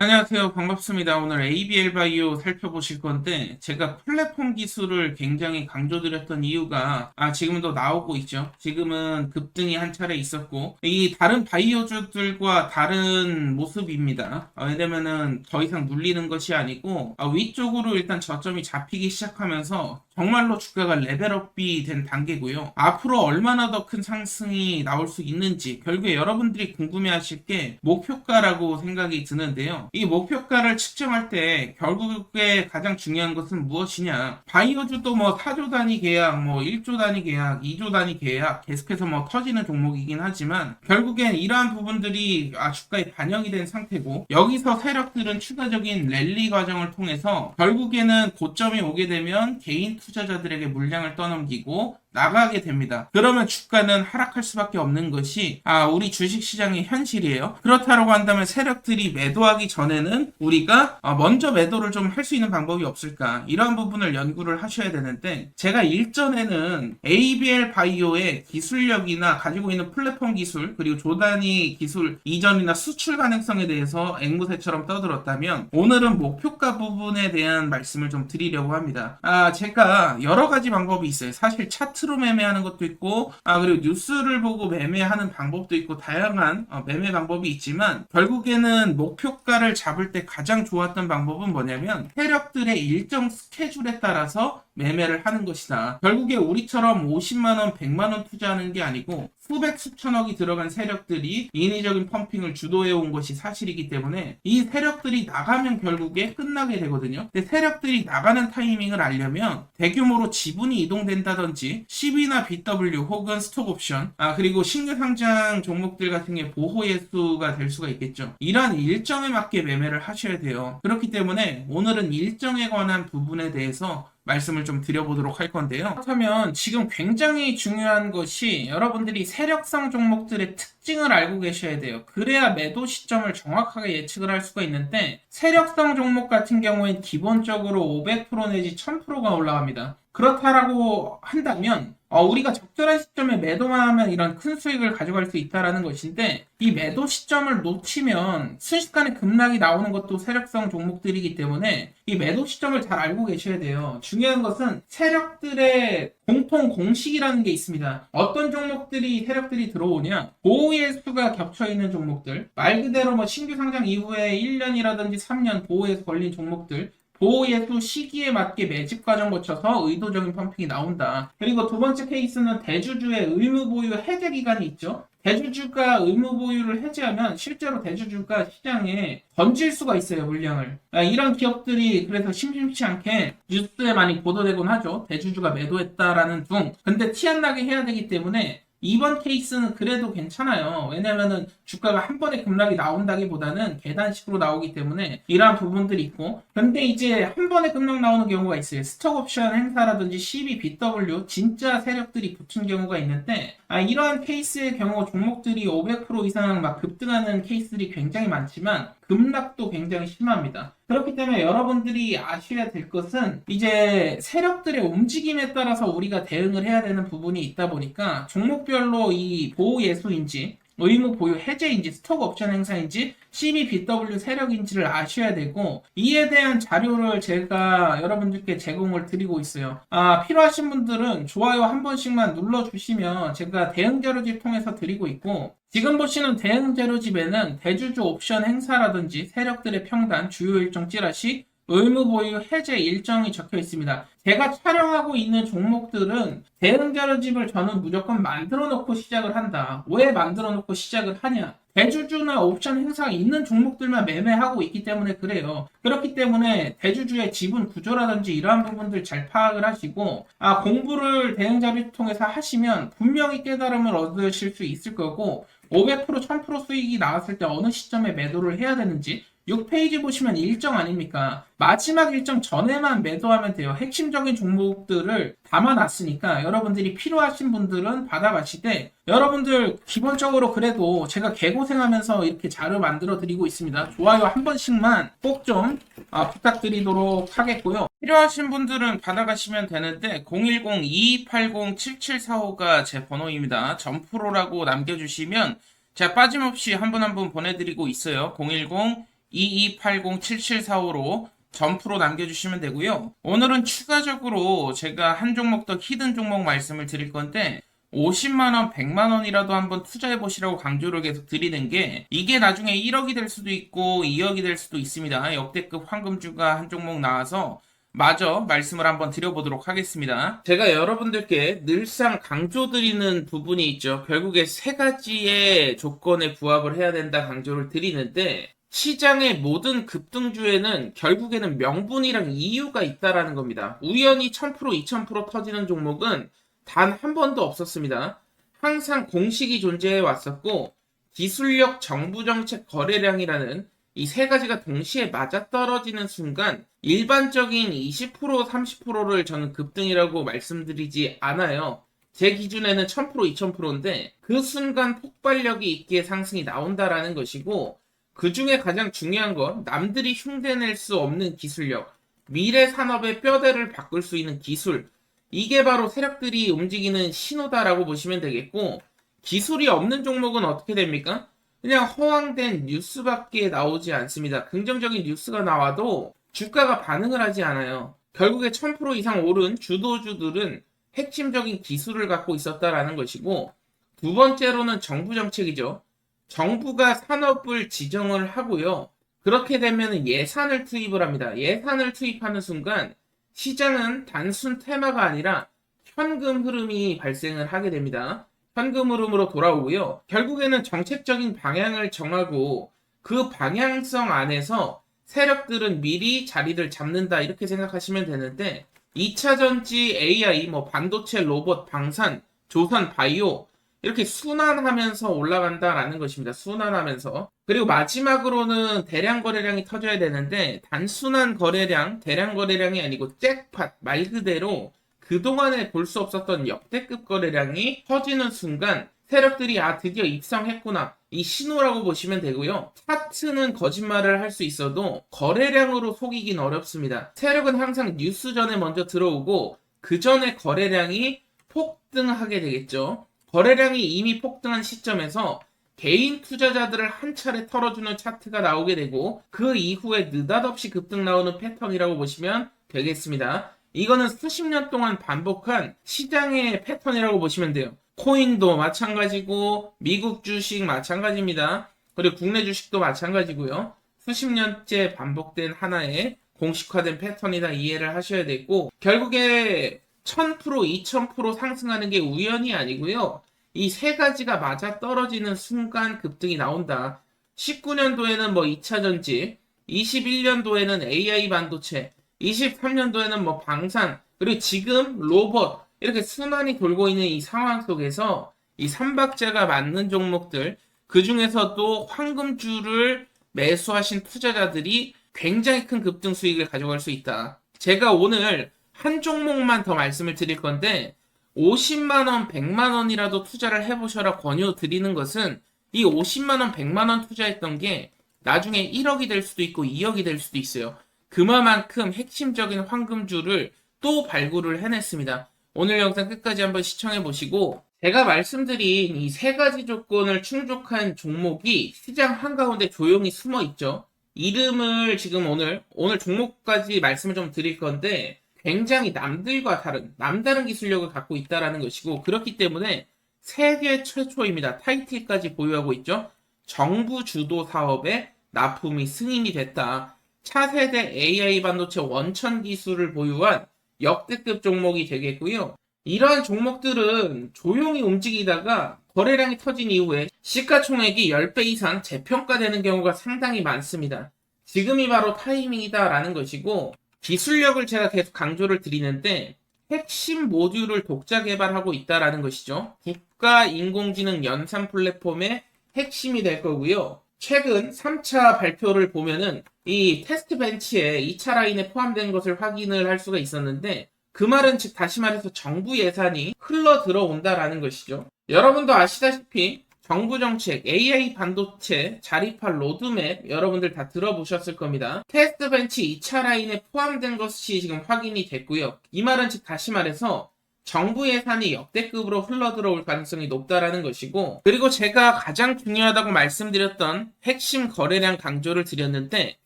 안녕하세요. 반갑습니다. 오늘 ABL 바이오 살펴보실 건데, 제가 플랫폼 기술을 굉장히 강조드렸던 이유가, 지금도 나오고 있죠. 지금은 급등이 한 차례 있었고, 이 다른 바이오주들과 다른 모습입니다. 왜냐면은 더 이상 눌리는 것이 아니고, 위쪽으로 일단 저점이 잡히기 시작하면서, 정말로 주가가 레벨업이 된 단계고요. 앞으로 얼마나 더 큰 상승이 나올 수 있는지, 결국에 여러분들이 궁금해하실 게 목표가라고 생각이 드는데요. 이 목표가를 측정할 때 결국에 가장 중요한 것은 무엇이냐? 바이오주도 뭐 4조 단위 계약, 뭐 1조 단위 계약, 2조 단위 계약 계속해서 뭐 터지는 종목이긴 하지만 결국엔 이러한 부분들이 주가에 반영이 된 상태고 여기서 세력들은 추가적인 랠리 과정을 통해서 결국에는 고점이 오게 되면 개인 투자자들에게 물량을 떠넘기고 나가게 됩니다. 그러면 주가는 하락할 수밖에 없는 것이 우리 주식시장의 현실이에요. 그렇다고 한다면 세력들이 매도하기 전에는 우리가 먼저 매도를 좀 할 수 있는 방법이 없을까? 이러한 부분을 연구를 하셔야 되는데 제가 일전에는 ABL 바이오의 기술력이나 가지고 있는 플랫폼 기술 그리고 조단위 기술 이전이나 수출 가능성에 대해서 앵무새처럼 떠들었다면 오늘은 목표가 부분에 대한 말씀을 좀 드리려고 합니다. 제가 여러 가지 방법이 있어요. 사실 차트로 매매하는 것도 있고 그리고 뉴스를 보고 매매하는 방법도 있고 다양한 매매 방법이 있지만 결국에는 목표가를 잡을 때 가장 좋았던 방법은 뭐냐면 세력들의 일정 스케줄에 따라서 매매를 하는 것이다. 결국에 우리처럼 50만원, 100만원 투자하는 게 아니고 수백, 수천억이 들어간 세력들이 인위적인 펌핑을 주도해온 것이 사실이기 때문에 이 세력들이 나가면 결국에 끝나게 되거든요. 근데 세력들이 나가는 타이밍을 알려면 대규모로 지분이 이동된다든지 CB나 BW 혹은 스톡옵션 그리고 신규 상장 종목들 같은 게 보호 예수가 될 수가 있겠죠. 이러한 일정에 맞게 매매를 하셔야 돼요. 그렇기 때문에 오늘은 일정에 관한 부분에 대해서 말씀을 좀 드려보도록 할 건데요. 그렇다면 지금 굉장히 중요한 것이 여러분들이 세력성 종목들의 특징을 알고 계셔야 돼요. 그래야 매도 시점을 정확하게 예측을 할 수가 있는데 세력성 종목 같은 경우엔 기본적으로 500% 내지 1000%가 올라갑니다. 그렇다라고 한다면 우리가 적절한 시점에 매도만 하면 이런 큰 수익을 가져갈 수 있다는 것인데 이 매도 시점을 놓치면 순식간에 급락이 나오는 것도 세력성 종목들이기 때문에 이 매도 시점을 잘 알고 계셔야 돼요. 중요한 것은 세력들의 공통 공식이라는 게 있습니다. 어떤 종목들이 세력들이 들어오냐? 보호의 수가 겹쳐 있는 종목들, 말 그대로 뭐 신규 상장 이후에 1년이라든지 3년 보호에서 걸린 종목들, 보호예수 시기에 맞게 매집 과정 거쳐서 의도적인 펌핑이 나온다. 그리고 두 번째 케이스는 대주주의 의무 보유 해제 기간이 있죠. 대주주가 의무 보유를 해제하면 실제로 대주주가 시장에 던질 수가 있어요, 물량을. 이런 기업들이 그래서 심심치 않게 뉴스에 많이 보도되곤 하죠. 대주주가 매도했다라는 둥. 근데 티 안 나게 해야 되기 때문에 이번 케이스는 그래도 괜찮아요. 왜냐면은 주가가 한 번에 급락이 나온다기보다는 계단식으로 나오기 때문에 이러한 부분들이 있고 근데 이제 한 번에 급락 나오는 경우가 있어요. 스톡옵션 행사라든지 CB, BW 진짜 세력들이 붙은 경우가 있는데 이러한 케이스의 경우 종목들이 500% 이상 막 급등하는 케이스들이 굉장히 많지만 급락도 굉장히 심합니다. 그렇기 때문에 여러분들이 아셔야 될 것은 이제 세력들의 움직임에 따라서 우리가 대응을 해야 되는 부분이 있다 보니까 종목별로 이 보호 예수인지 의무 보유 해제인지 스톡 옵션 행사인지 CBBW 세력인지를 아셔야 되고 이에 대한 자료를 제가 여러분들께 제공을 드리고 있어요. 필요하신 분들은 좋아요 한 번씩만 눌러주시면 제가 대응 자료집 통해서 드리고 있고 지금 보시는 대응 자료집에는 대주주 옵션 행사라든지 세력들의 평단, 주요 일정 찌라시, 의무 보유 해제 일정이 적혀 있습니다. 제가 촬영하고 있는 종목들은 대응 자료집을 저는 무조건 만들어 놓고 시작을 한다. 왜 만들어 놓고 시작을 하냐? 대주주나 옵션 행사가 있는 종목들만 매매하고 있기 때문에 그래요. 그렇기 때문에 대주주의 지분 구조라든지 이러한 부분들 잘 파악을 하시고 공부를 대응 자료 통해서 하시면 분명히 깨달음을 얻으실 수 있을 거고 500% 1000% 수익이 나왔을 때 어느 시점에 매도를 해야 되는지 6페이지 보시면 일정 아닙니까? 마지막 일정 전에만 매도하면 돼요. 핵심적인 종목들을 담아놨으니까 여러분들이 필요하신 분들은 받아가시되 여러분들 기본적으로 그래도 제가 개고생하면서 이렇게 자료 만들어 드리고 있습니다. 좋아요 한 번씩만 꼭 좀 부탁드리도록 하겠고요. 필요하신 분들은 받아가시면 되는데 010-2280-7745가 제 번호입니다. 점프로라고 남겨주시면 제가 빠짐없이 한 분 한 분 보내드리고 있어요. 010 2280-7745로 점프로 남겨주시면 되고요. 오늘은 추가적으로 제가 한 종목 더 히든 종목 말씀을 드릴 건데 50만원, 100만원이라도 한번 투자해보시라고 강조를 계속 드리는 게 이게 나중에 1억이 될 수도 있고 2억이 될 수도 있습니다. 역대급 황금주가 한 종목 나와서 마저 말씀을 한번 드려보도록 하겠습니다. 제가 여러분들께 늘상 강조드리는 부분이 있죠. 결국에 세 가지의 조건에 부합을 해야 된다 강조를 드리는데 시장의 모든 급등주에는 결국에는 명분이랑 이유가 있다라는 겁니다. 우연히 1000%, 2000% 터지는 종목은 단 한 번도 없었습니다. 항상 공식이 존재해 왔었고 기술력, 정부정책, 거래량이라는 이 세 가지가 동시에 맞아떨어지는 순간 일반적인 20%, 30%를 저는 급등이라고 말씀드리지 않아요. 제 기준에는 1000%, 2000%인데 그 순간 폭발력이 있게 상승이 나온다라는 것이고 그 중에 가장 중요한 건 남들이 흉내낼 수 없는 기술력, 미래 산업의 뼈대를 바꿀 수 있는 기술, 이게 바로 세력들이 움직이는 신호다라고 보시면 되겠고 기술이 없는 종목은 어떻게 됩니까? 그냥 허황된 뉴스밖에 나오지 않습니다. 긍정적인 뉴스가 나와도 주가가 반응을 하지 않아요. 결국에 1000% 이상 오른 주도주들은 핵심적인 기술을 갖고 있었다라는 것이고 두 번째로는 정부 정책이죠. 정부가 산업을 지정을 하고요. 그렇게 되면 예산을 투입을 합니다. 예산을 투입하는 순간 시장은 단순 테마가 아니라 현금 흐름이 발생을 하게 됩니다. 현금 흐름으로 돌아오고요. 결국에는 정책적인 방향을 정하고 그 방향성 안에서 세력들은 미리 자리를 잡는다 이렇게 생각하시면 되는데 2차전지, AI, 반도체, 로봇, 방산, 조선, 바이오 이렇게 순환하면서 올라간다라는 것입니다. 순환하면서. 그리고 마지막으로는 대량 거래량이 터져야 되는데 단순한 거래량, 대량 거래량이 아니고 잭팟 말 그대로 그동안에 볼 수 없었던 역대급 거래량이 터지는 순간 세력들이 드디어 입성했구나. 이 신호라고 보시면 되고요. 차트는 거짓말을 할 수 있어도 거래량으로 속이긴 어렵습니다. 세력은 항상 뉴스 전에 먼저 들어오고 그 전에 거래량이 폭등하게 되겠죠. 거래량이 이미 폭등한 시점에서 개인 투자자들을 한 차례 털어주는 차트가 나오게 되고 그 이후에 느닷없이 급등 나오는 패턴이라고 보시면 되겠습니다. 이거는 수십 년 동안 반복한 시장의 패턴이라고 보시면 돼요. 코인도 마찬가지고 미국 주식 마찬가지입니다. 그리고 국내 주식도 마찬가지고요. 수십 년째 반복된 하나의 공식화된 패턴이다 이해를 하셔야 되고 결국에 1000%, 2000% 상승하는 게 우연이 아니고요. 이 세 가지가 맞아 떨어지는 순간 급등이 나온다. 19년도에는 2차전지, 21년도에는 AI 반도체, 23년도에는 방산, 그리고 지금 로봇, 이렇게 순환이 돌고 있는 이 상황 속에서 이 삼박자가 맞는 종목들, 그 중에서도 황금주를 매수하신 투자자들이 굉장히 큰 급등 수익을 가져갈 수 있다. 제가 오늘 한 종목만 더 말씀을 드릴 건데 50만원, 100만원이라도 투자를 해보셔라 권유드리는 것은 이 50만원, 100만원 투자했던 게 나중에 1억이 될 수도 있고 2억이 될 수도 있어요. 그만큼 핵심적인 황금주를 또 발굴을 해냈습니다. 오늘 영상 끝까지 한번 시청해보시고 제가 말씀드린 이 세 가지 조건을 충족한 종목이 시장 한가운데 조용히 숨어 있죠. 이름을 지금 오늘 종목까지 말씀을 좀 드릴 건데 굉장히 남들과 남다른 기술력을 갖고 있다라는 것이고 그렇기 때문에 세계 최초입니다. 타이틀까지 보유하고 있죠. 정부 주도 사업에 납품이 승인이 됐다. 차세대 AI 반도체 원천 기술을 보유한 역대급 종목이 되겠고요. 이러한 종목들은 조용히 움직이다가 거래량이 터진 이후에 시가총액이 10배 이상 재평가되는 경우가 상당히 많습니다. 지금이 바로 타이밍이다라는 것이고 기술력을 제가 계속 강조를 드리는데 핵심 모듈을 독자 개발하고 있다라는 것이죠. 국가 인공지능 연산 플랫폼의 핵심이 될 거고요. 최근 3차 발표를 보면은 이 테스트 벤치에 2차 라인에 포함된 것을 확인을 할 수가 있었는데 그 말은 즉 다시 말해서 정부 예산이 흘러 들어온다라는 것이죠. 여러분도 아시다시피 정부 정책, AI 반도체, 자립할 로드맵 여러분들 다 들어보셨을 겁니다. 테스트 벤치 2차 라인에 포함된 것이 지금 확인이 됐고요. 이 말은 즉 다시 말해서 정부 예산이 역대급으로 흘러들어올 가능성이 높다라는 것이고, 그리고 제가 가장 중요하다고 말씀드렸던 핵심 거래량 강조를 드렸는데,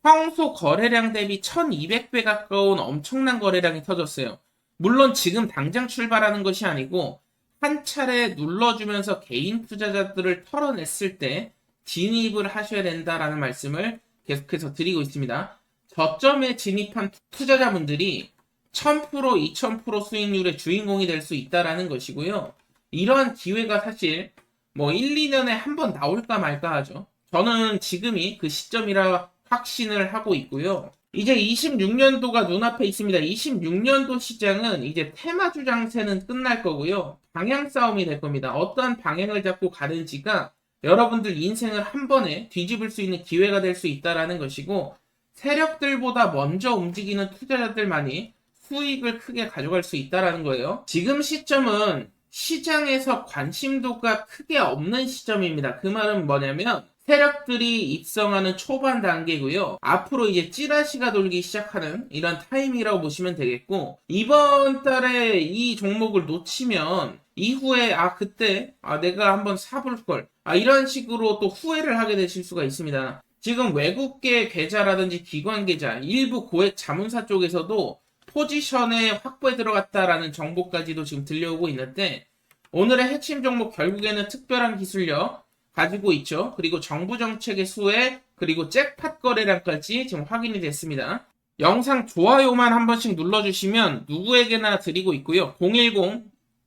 평소 거래량 대비 1200배 가까운 엄청난 거래량이 터졌어요. 물론 지금 당장 출발하는 것이 아니고 한 차례 눌러주면서 개인 투자자들을 털어냈을 때 진입을 하셔야 된다라는 말씀을 계속해서 드리고 있습니다. 저점에 진입한 투자자분들이 1000%, 2000% 수익률의 주인공이 될 수 있다라는 것이고요. 이러한 기회가 사실 뭐 1, 2년에 한 번 나올까 말까 하죠. 저는 지금이 그 시점이라 확신을 하고 있고요. 이제 26년도가 눈앞에 있습니다. 26년도 시장은 이제 테마주 장세는 끝날 거고요. 방향 싸움이 될 겁니다. 어떠한 방향을 잡고 가는지가 여러분들 인생을 한 번에 뒤집을 수 있는 기회가 될 수 있다라는 것이고, 세력들보다 먼저 움직이는 투자자들만이 수익을 크게 가져갈 수 있다라는 거예요. 지금 시점은 시장에서 관심도가 크게 없는 시점입니다. 그 말은 뭐냐면 세력들이 입성하는 초반 단계고요. 앞으로 이제 찌라시가 돌기 시작하는 이런 타이밍이라고 보시면 되겠고, 이번 달에 이 종목을 놓치면 이후에 그때 내가 한번 사볼 걸 이런 식으로 또 후회를 하게 되실 수가 있습니다. 지금 외국계 계좌라든지 기관 계좌, 일부 고액 자문사 쪽에서도 포지션에 확보에 들어갔다라는 정보까지도 지금 들려오고 있는데, 오늘의 핵심 종목 결국에는 특별한 기술력 가지고 있죠. 그리고 정부 정책의 수혜, 그리고 잭팟 거래량까지 지금 확인이 됐습니다. 영상 좋아요만 한 번씩 눌러주시면 누구에게나 드리고 있고요.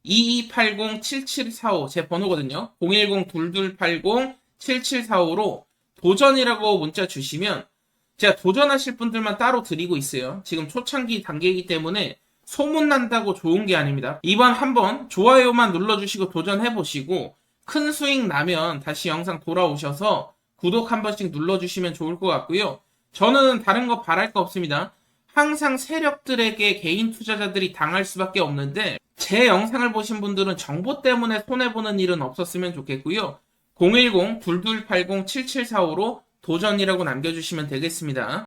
010-2280-7745 제 번호거든요. 010-2280-7745로 도전이라고 문자 주시면 제가 도전하실 분들만 따로 드리고 있어요. 지금 초창기 단계이기 때문에 소문난다고 좋은 게 아닙니다. 이번 한번 좋아요만 눌러주시고 도전해보시고 큰 수익 나면 다시 영상 돌아오셔서 구독 한 번씩 눌러주시면 좋을 것 같고요. 저는 다른 거 바랄 거 없습니다. 항상 세력들에게 개인 투자자들이 당할 수밖에 없는데, 제 영상을 보신 분들은 정보 때문에 손해보는 일은 없었으면 좋겠고요. 010-2280-7745로 도전이라고 남겨주시면 되겠습니다.